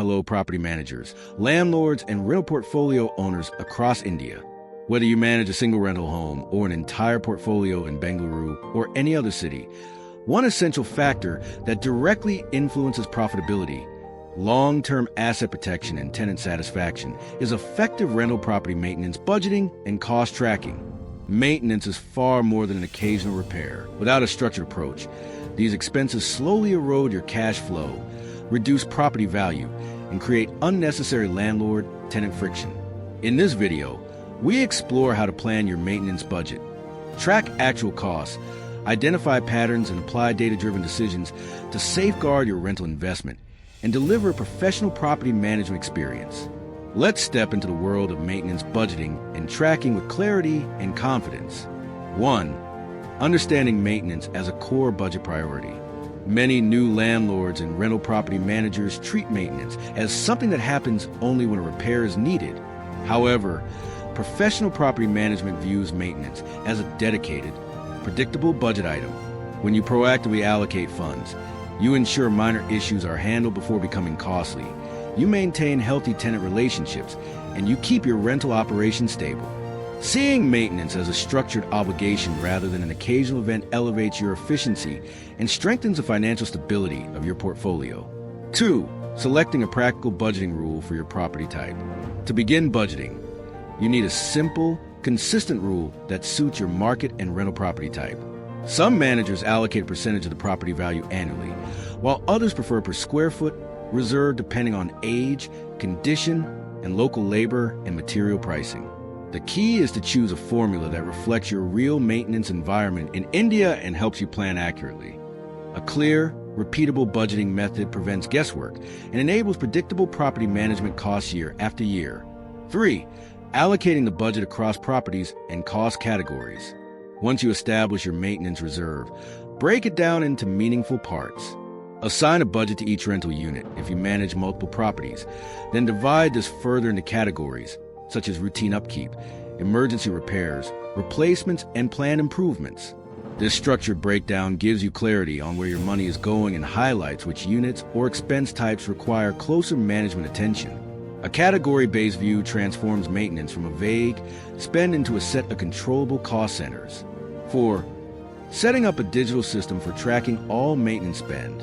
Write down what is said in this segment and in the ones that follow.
Hello, property managers, landlords, and rental portfolio owners across India. Whether you manage a single rental home or an entire portfolio in Bengaluru or any other city, one essential factor that directly influences profitability, long-term asset protection, and tenant satisfaction is effective rental property maintenance budgeting and cost tracking. Maintenance is far more than an occasional repair. Without a structured approach, these expenses slowly erode your cash flow, reduce property value, and create unnecessary landlord-tenant friction. In this video, we explore how to plan your maintenance budget, track actual costs, identify patterns, and apply data-driven decisions to safeguard your rental investment and deliver a professional property management experience. Let's step into the world of maintenance budgeting and tracking with clarity and confidence. 1. Understanding maintenance as a core budget priority. Many new landlords and rental property managers treat maintenance as something that happens only when a repair is needed. However, professional property management views maintenance as a dedicated, predictable budget item. When you proactively allocate funds, you ensure minor issues are handled before becoming costly. You maintain healthy tenant relationships, and you keep your rental operation stable. Seeing maintenance as a structured obligation rather than an occasional event elevates your efficiency and strengthens the financial stability of your portfolio. 2. Selecting a practical budgeting rule for your property type. To begin budgeting, you need a simple, consistent rule that suits your market and rental property type. Some managers allocate a percentage of the property value annually, while others prefer per square foot reserve depending on age, condition, and local labor and material pricing. The key is to choose a formula that reflects your real maintenance environment in India and helps you plan accurately. A clear, repeatable budgeting method prevents guesswork and enables predictable property management costs year after year. 3. Allocating the budget across properties and cost categories. Once you establish your maintenance reserve, break it down into meaningful parts. Assign a budget to each rental unit if you manage multiple properties, then divide this further into categories, such as routine upkeep, emergency repairs, replacements, and planned improvements. This structured breakdown gives you clarity on where your money is going and highlights which units or expense types require closer management attention. A category-based view transforms maintenance from a vague spend into a set of controllable cost centers. 4. Setting up a digital system for tracking all maintenance spend.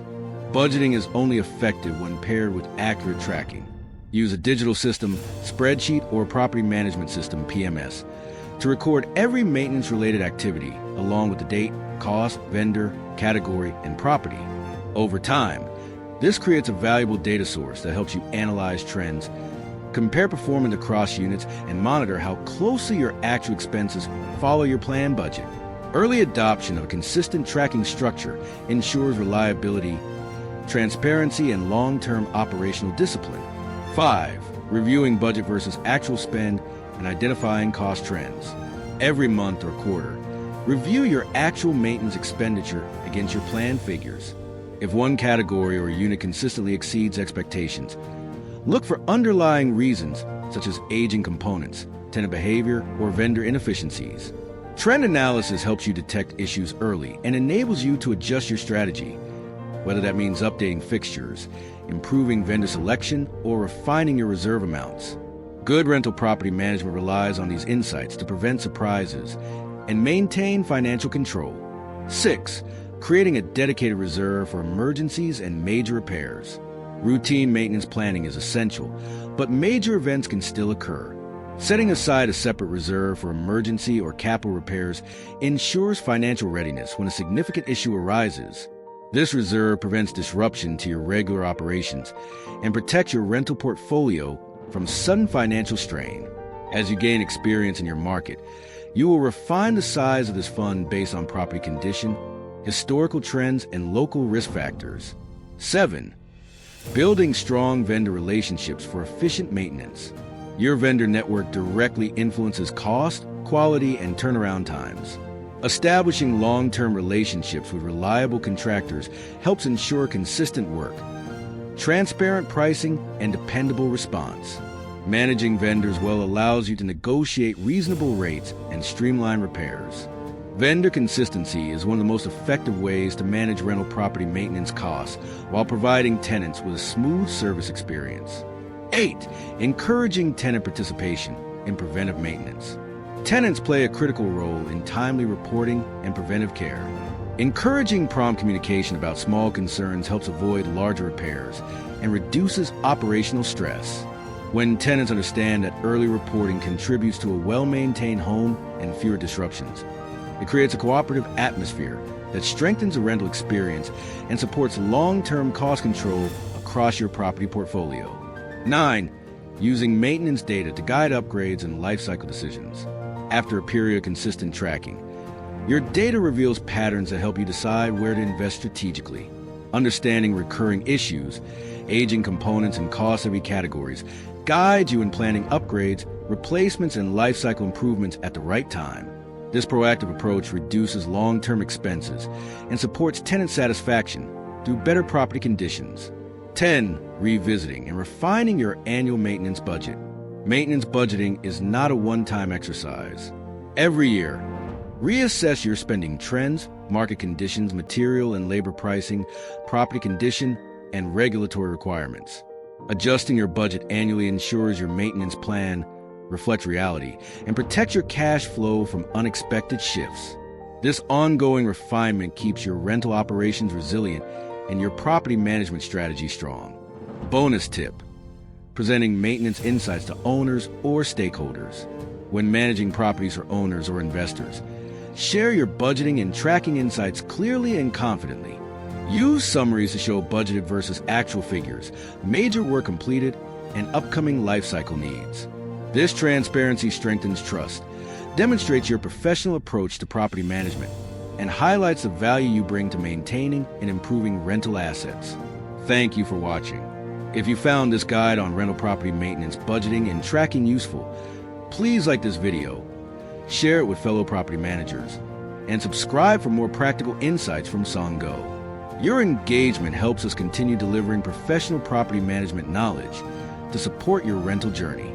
Budgeting is only effective when paired with accurate tracking. Use a digital system, spreadsheet, or property management system, PMS, to record every maintenance-related activity, along with the date, cost, vendor, category, and property. Over time, this creates a valuable data source that helps you analyze trends, compare performance across units, and monitor how closely your actual expenses follow your planned budget. Early adoption of a consistent tracking structure ensures reliability, transparency, and long-term operational discipline. 5. Reviewing budget versus actual spend and identifying cost trends. Every month or quarter, review your actual maintenance expenditure against your planned figures. If one category or unit consistently exceeds expectations, look for underlying reasons such as aging components, tenant behavior, or vendor inefficiencies. Trend analysis helps you detect issues early and enables you to adjust your strategy, whether that means updating fixtures, improving vendor selection, or refining your reserve amounts. Good rental property management relies on these insights to prevent surprises and maintain financial control. 6. Creating a dedicated reserve for emergencies and major repairs. Routine maintenance planning is essential, but major events can still occur. Setting aside a separate reserve for emergency or capital repairs ensures financial readiness when a significant issue arises. This reserve prevents disruption to your regular operations and protects your rental portfolio from sudden financial strain. As you gain experience in your market, you will refine the size of this fund based on property condition, historical trends, and local risk factors. 7. Building strong vendor relationships for efficient maintenance. Your vendor network directly influences cost, quality, and turnaround times. Establishing long-term relationships with reliable contractors helps ensure consistent work, transparent pricing, and dependable response. Managing vendors well allows you to negotiate reasonable rates and streamline repairs. Vendor consistency is one of the most effective ways to manage rental property maintenance costs while providing tenants with a smooth service experience. 8. Encouraging tenant participation in preventive maintenance. Tenants play a critical role in timely reporting and preventive care. Encouraging prompt communication about small concerns helps avoid larger repairs and reduces operational stress. When tenants understand that early reporting contributes to a well-maintained home and fewer disruptions, it creates a cooperative atmosphere that strengthens the rental experience and supports long-term cost control across your property portfolio. 9. Using maintenance data to guide upgrades and lifecycle decisions. After a period of consistent tracking, your data reveals patterns that help you decide where to invest strategically. Understanding recurring issues, aging components, and cost-heavy categories guides you in planning upgrades, replacements, and lifecycle improvements at the right time. This proactive approach reduces long-term expenses and supports tenant satisfaction through better property conditions. 10. Revisiting and refining your annual maintenance budget. Maintenance budgeting is not a one-time exercise. Every year, reassess your spending trends, market conditions, material and labor pricing, property condition, and regulatory requirements. Adjusting your budget annually ensures your maintenance plan reflects reality and protects your cash flow from unexpected shifts. This ongoing refinement keeps your rental operations resilient and your property management strategy strong. Bonus tip: presenting maintenance insights to owners or stakeholders. When managing properties for owners or investors, share your budgeting and tracking insights clearly and confidently. Use summaries to show budgeted versus actual figures, major work completed, and upcoming life cycle needs. This transparency strengthens trust, demonstrates your professional approach to property management, and highlights the value you bring to maintaining and improving rental assets. Thank you for watching. If you found this guide on rental property maintenance, budgeting, and tracking useful, please like this video, share it with fellow property managers, and subscribe for more practical insights from SANGAU. Your engagement helps us continue delivering professional property management knowledge to support your rental journey.